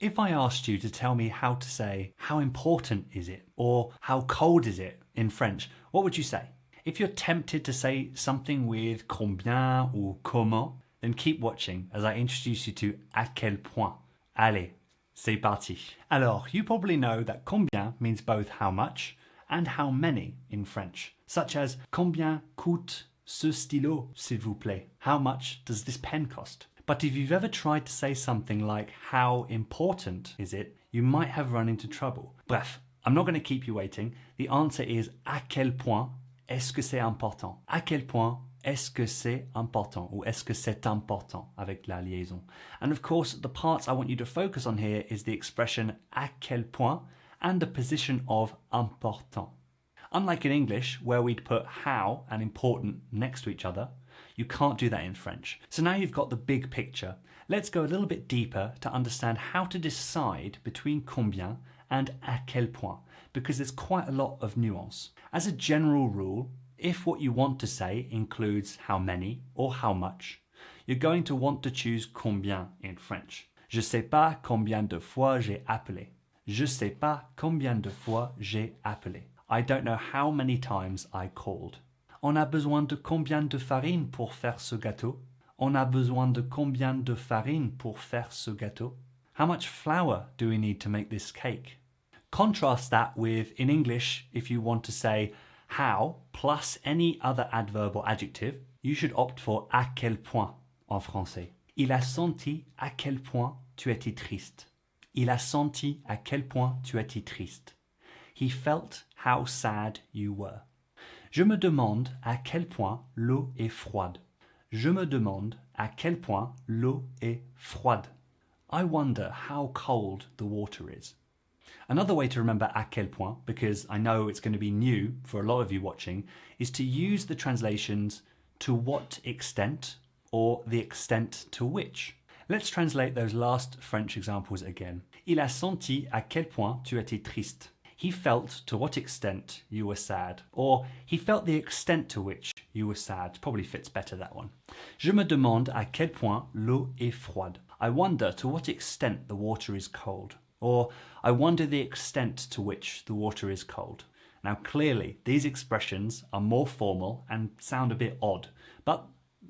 If I asked you to tell me how to say how important is it or how cold is it in French, what would you say? If you're tempted to say something with combien or comment, then keep watching as I introduce you to à quel point. Allez, c'est parti. Alors, you probably know that combien means both how much and how many in French, such as combien coûte ce stylo, s'il vous plaît? How much does this pen cost? But if you've ever tried to say something like how important is it, you might have run into trouble. Bref, I'm not going to keep you waiting. The answer is à quel point est-ce que c'est important? À quel point est-ce que c'est important? Ou est-ce que c'est important avec la liaison? And of course, the parts I want you to focus on here is the expression à quel point and the position of important. Unlike in English, where we'd put how and important next to each other, you can't do that in French. So now you've got the big picture. Let's go a little bit deeper to understand how to decide between combien and à quel point, because there's quite a lot of nuance. As a general rule, if what you want to say includes how many or how much, you're going to want to choose combien in French. Je sais pas combien de fois j'ai appelé. Je sais pas combien de fois j'ai appelé. I don't know how many times I called. On a besoin de combien de farine pour faire ce gâteau? On a besoin de combien de farine pour faire ce gâteau? How much flour do we need to make this cake? Contrast that with, in English, if you want to say how plus any other adverb or adjective, you should opt for à quel point en français. Il a senti à quel point tu étais triste. Il a senti à quel point tu étais triste. He felt how sad you were. Je me demande à quel point l'eau est froide. Je me demande à quel point l'eau est froide. I wonder how cold the water is. Another way to remember à quel point, because I know it's going to be new for a lot of you watching, is to use the translations to what extent or the extent to which. Let's translate those last French examples again. Il a senti à quel point tu étais triste. He felt to what extent you were sad. Or he felt the extent to which you were sad. Probably fits better, that one. Je me demande à quel point l'eau est froide. I wonder to what extent the water is cold. Or I wonder the extent to which the water is cold. Now clearly these expressions are more formal and sound a bit odd, but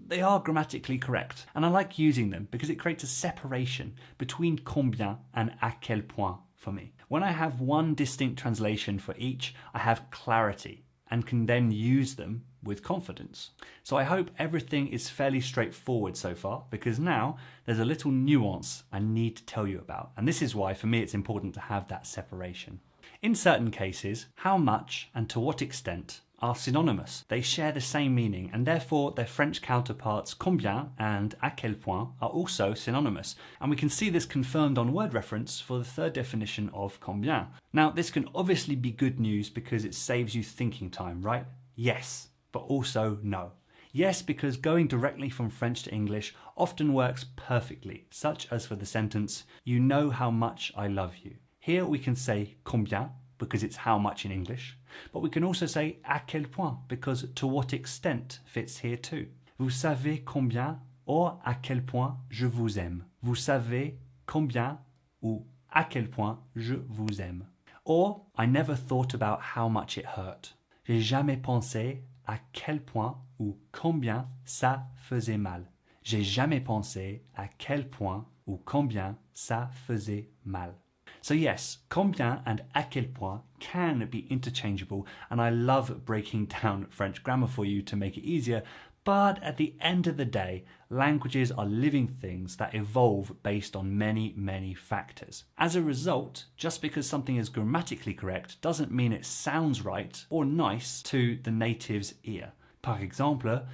they are grammatically correct. And I like using them because it creates a separation between combien and à quel point for me. When I have one distinct translation for each, I have clarity and can then use them with confidence. So I hope everything is fairly straightforward so far, because now there's a little nuance I need to tell you about. And this is why for me it's important to have that separation. In certain cases, how much and to what extent are synonymous. They share the same meaning, and therefore their French counterparts combien and à quel point are also synonymous. And we can see this confirmed on word reference for the third definition of combien. Now this can obviously be good news because it saves you thinking time, right? Yes, but also no. Yes, because going directly from French to English often works perfectly, such as for the sentence, you know how much I love you. Here we can say combien, because it's how much in English, but we can also say à quel point, because to what extent fits here too. Vous savez combien or à quel point je vous aime. Vous savez combien ou à quel point je vous aime. Or, I never thought about how much it hurt. J'ai jamais pensé à quel point ou combien ça faisait mal. J'ai jamais pensé à quel point ou combien ça faisait mal. So yes, combien and à quel point can be interchangeable, and I love breaking down French grammar for you to make it easier, but at the end of the day, languages are living things that evolve based on many, many factors. As a result, just because something is grammatically correct doesn't mean it sounds right or nice to the native's ear. Par exemple,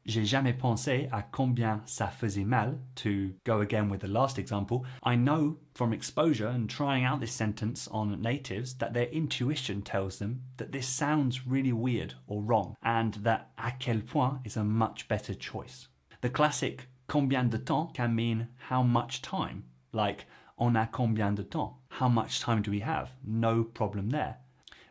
j'ai jamais pensé à combien ça faisait mal, to go again with the last example. I know from exposure and trying out this sentence on natives that their intuition tells them that this sounds really weird or wrong, and that à quel point is a much better choice. The classic combien de temps can mean how much time, like on a combien de temps, how much time do we have? No problem there.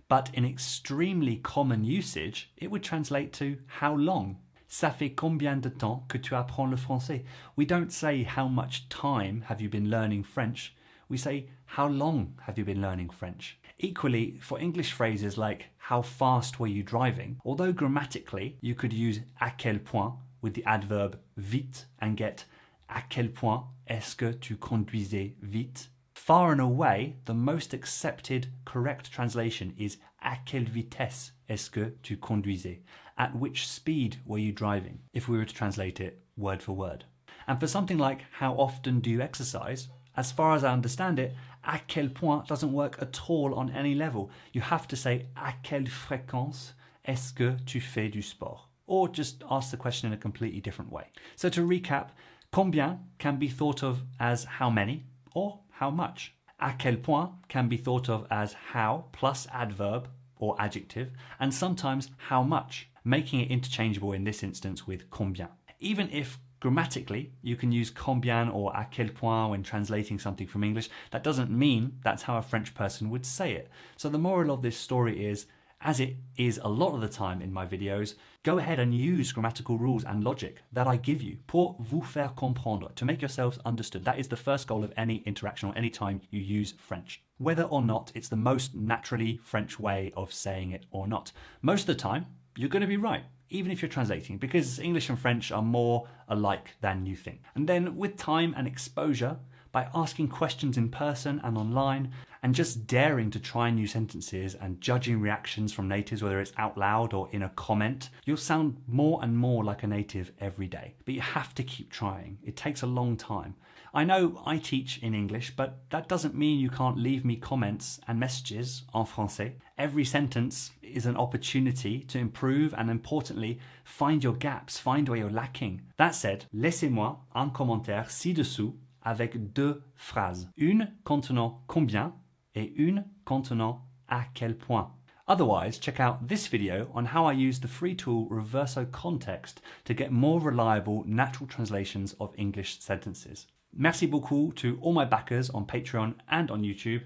But in extremely common usage, it would translate to how long. Ça fait combien de temps que tu apprends le français? We don't say how much time have you been learning French. we say, how long have you been learning French? Equally, for English phrases like, how fast were you driving? Although grammatically, you could use à quel point with the adverb vite and get à quel point est-ce que tu conduisais vite? Far and away, the most accepted correct translation is à quelle vitesse est-ce que tu conduisais? At which speed were you driving? If we were to translate it word for word. And for something like how often do you exercise? As far as I understand it, à quel point doesn't work at all on any level. You have to say à quelle fréquence est-ce que tu fais du sport? Or just ask the question in a completely different way. So to recap, combien can be thought of as how many or how much. À quel point can be thought of as how plus adverb or adjective, and sometimes how much, making it interchangeable in this instance with combien. Even if grammatically you can use combien or à quel point when translating something from English, that doesn't mean that's how a French person would say it. So the moral of this story is, as it is a lot of the time in my videos, go ahead and use grammatical rules and logic that I give you pour vous faire comprendre, to make yourselves understood. That is the first goal of any interaction or any time you use French. Whether or not it's the most naturally French way of saying it or not. Most of the time, you're going to be right, even if you're translating, because English and French are more alike than you think. And then with time and exposure, by asking questions in person and online, and just daring to try new sentences and judging reactions from natives, whether it's out loud or in a comment, you'll sound more and more like a native every day. But you have to keep trying. It takes a long time. I know I teach in English, but that doesn't mean you can't leave me comments and messages en français. Every sentence is an opportunity to improve and, importantly, find your gaps, find where you're lacking. That said, laissez-moi un commentaire ci-dessous avec deux phrases. Une contenant combien et une contenant à quel point. Otherwise, check out this video on how I use the free tool Reverso Context to get more reliable natural translations of English sentences. Merci beaucoup to all my backers on Patreon and on YouTube.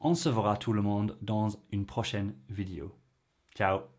On se verra tout le monde dans une prochaine vidéo. Ciao.